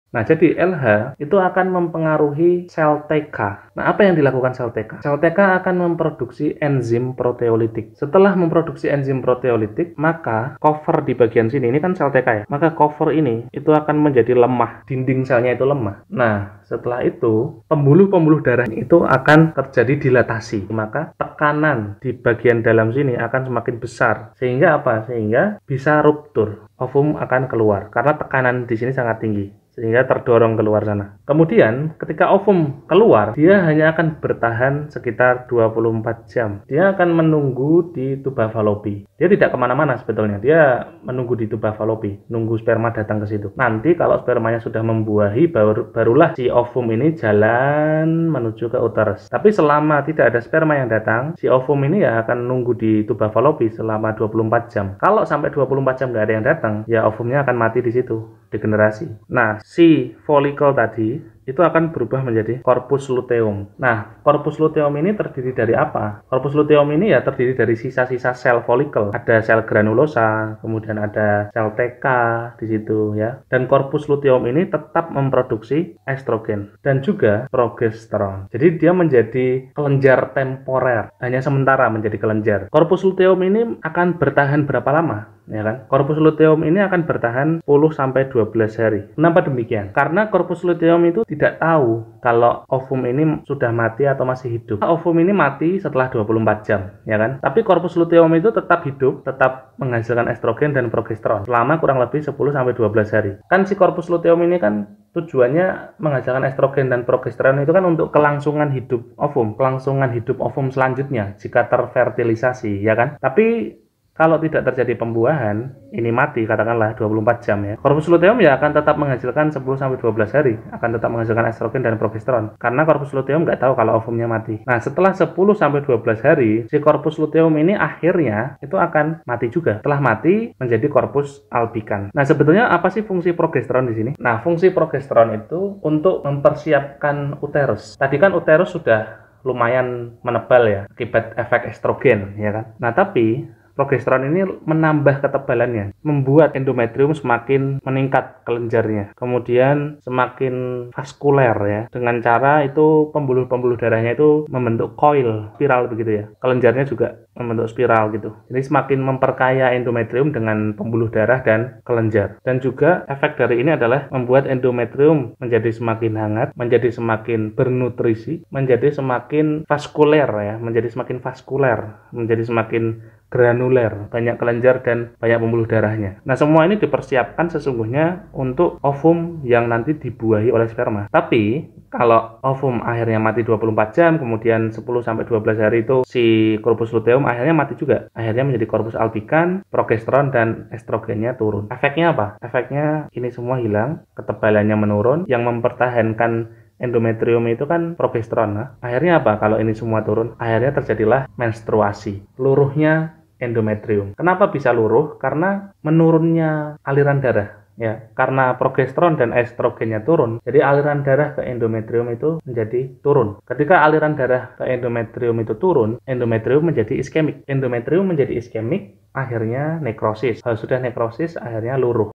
Nah, jadi LH itu akan mempengaruhi sel TK. Nah, apa yang dilakukan sel TK? Sel TK akan memproduksi enzim proteolitik. Setelah memproduksi enzim proteolitik, maka cover di bagian sini, ini kan sel TK ya, maka cover ini itu akan menjadi lemah, dinding selnya itu lemah. Nah, setelah itu, pembuluh-pembuluh darah itu akan terjadi dilatasi. Maka tekanan di bagian dalam sini akan semakin besar. Sehingga apa? Sehingga bisa ruptur. Ovum akan keluar karena tekanan di sini sangat tinggi, sehingga terdorong keluar sana. Kemudian ketika ovum keluar, dia hanya akan bertahan sekitar 24 jam. Dia akan menunggu di tuba Fallopi. Dia tidak kemana-mana sebetulnya, dia menunggu di tuba Fallopi, nunggu sperma datang ke situ. Nanti kalau spermanya sudah membuahi, barulah si ovum ini jalan menuju ke uterus. Tapi selama tidak ada sperma yang datang, si ovum ini ya akan nunggu di tuba Fallopi selama 24 jam. Kalau sampai 24 jam nggak ada yang datang, ya ovumnya akan mati di situ, degenerasi. Nah, si folikel tadi itu akan berubah menjadi corpus luteum. Nah, corpus luteum ini terdiri dari apa? Corpus luteum ini ya terdiri dari sisa-sisa sel folikel. Ada sel granulosa, kemudian ada sel TK di situ ya. Dan corpus luteum ini tetap memproduksi estrogen dan juga progesteron. Jadi dia menjadi kelenjar temporer, hanya sementara menjadi kelenjar. Corpus luteum ini akan bertahan berapa lama? Ya kan? Corpus luteum ini akan bertahan 10 sampai 12 hari. Kenapa demikian? Karena corpus luteum itu tidak tahu kalau ovum ini sudah mati atau masih hidup. Ovum ini mati setelah 24 jam, ya kan? Tapi corpus luteum itu tetap hidup, tetap menghasilkan estrogen dan progesteron selama kurang lebih 10 sampai 12 hari. Kan si corpus luteum ini kan tujuannya menghasilkan estrogen dan progesteron itu kan untuk kelangsungan hidup ovum, kelangsungan hidup ovum selanjutnya jika terfertilisasi, ya kan? Tapi kalau tidak terjadi pembuahan, ini mati katakanlah 24 jam ya. Corpus luteum ya akan tetap menghasilkan 10 sampai 12 hari, akan tetap menghasilkan estrogen dan progesteron. Karena corpus luteum nggak tahu kalau ovumnya mati. Nah, setelah 10 sampai 12 hari, si corpus luteum ini akhirnya itu akan mati juga. Setelah mati menjadi corpus albicans. Nah, sebetulnya apa sih fungsi progesteron di sini? Nah, fungsi progesteron itu untuk mempersiapkan uterus. Tadi kan uterus sudah lumayan menebal ya akibat efek estrogen ya kan. Nah, tapi progesteron ini menambah ketebalannya, membuat endometrium semakin meningkat kelenjarnya, kemudian semakin vaskuler ya. Dengan cara itu pembuluh-pembuluh darahnya itu membentuk coil, spiral begitu ya. Kelenjarnya juga membentuk spiral gitu. Jadi semakin memperkaya endometrium dengan pembuluh darah dan kelenjar. Dan juga efek dari ini adalah membuat endometrium menjadi semakin hangat, menjadi semakin bernutrisi, menjadi semakin vaskuler ya, menjadi semakin vaskuler, menjadi semakin granuler, banyak kelenjar dan banyak pembuluh darahnya. Nah, semua ini dipersiapkan sesungguhnya untuk ovum yang nanti dibuahi oleh sperma. Tapi kalau ovum akhirnya mati 24 jam, kemudian 10 sampai 12 hari itu si corpus luteum akhirnya mati juga. Akhirnya menjadi corpus albicans, progesteron dan estrogennya turun. Efeknya apa? Efeknya ini semua hilang, ketebalannya menurun, yang mempertahankan endometrium itu kan progesteron. Nah, akhirnya apa kalau ini semua turun? Akhirnya terjadilah menstruasi. Luruhnya endometrium. Kenapa bisa luruh? Karena menurunnya aliran darah. Ya, karena progesteron dan estrogennya turun, jadi aliran darah ke endometrium itu menjadi turun. Ketika aliran darah ke endometrium itu turun, endometrium menjadi iskemik. Endometrium menjadi iskemik, akhirnya nekrosis. Kalau sudah nekrosis, akhirnya luruh.